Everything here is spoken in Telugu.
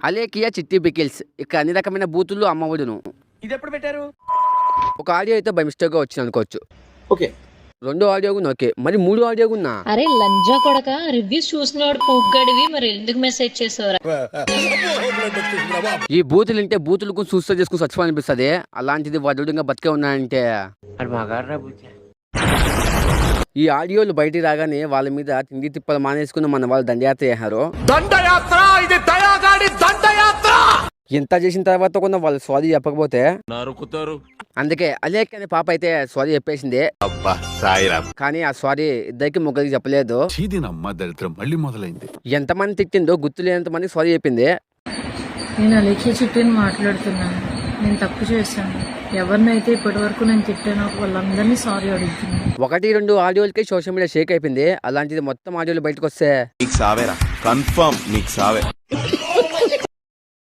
అలేకియా చిట్టి పికిల్స్ ఇక్కడ అన్ని రకమైన బూతులు అమ్మఒడును. ఇది ఎప్పుడు పెట్టారు? ఒక ఆడియో అయితే బై మిస్టేక్గా వచ్చింది అనుకోవచ్చు. ఓకే, 2 ఆడియో కూడా ఓకే, మరి 3 ఆడియో కూడా. అరే లంజా కొడక, రివ్యూస్ చూసినవాడు పోగ్గడివి, మరి ఎందుకు మెసేజ్ చేసావురా? ఈ బూతులు వింటే బూతులకు సూసైడ్ చేసుకుని చచ్చిపోవాలనిపిస్తుంది. అలాంటిది వాడు ఇంకా బతికే ఉన్నాయంటే. ఈ ఆడియోలు బయటికి రాగానే వాళ్ళ మీద తిండి తిప్పలు మానేసుకుని మన వాళ్ళు దండయాత్ర చేశారు. ఎంత చేసిన తర్వాత కూడా వాళ్ళు సారీ చెప్పకపోతే నరుకుతారు. అందుకే అలేక్ అనే పాప అయితే సారీ చెప్పేసింది. కానీ ఆ సారీ ఇద్దరికి ముగ్గురికి చెప్పలేదు. మళ్ళీ మొదలైంది. ఎంతమంది తిట్టిందో గుర్తులేనంత మంది సారీ చెప్పింది. నేను అలేఖ్య చిట్టిని మాట్లాడుతున్నాను. నేను తప్పు చేశాను. ఎవరినైతే ఇప్పటి వరకు నేను తిట్టానో వాళ్ళందరినీ సారీ అడుగుతున్నాను. 1-2 ఆడియోలకి సోషల్ మీడియా షేక్ అయిపోయింది. అలాంటిది మొత్తం ఆడియోలు బయటకు వస్తే నీకు సావేరా, కన్ఫర్మ్ నీకు సావే.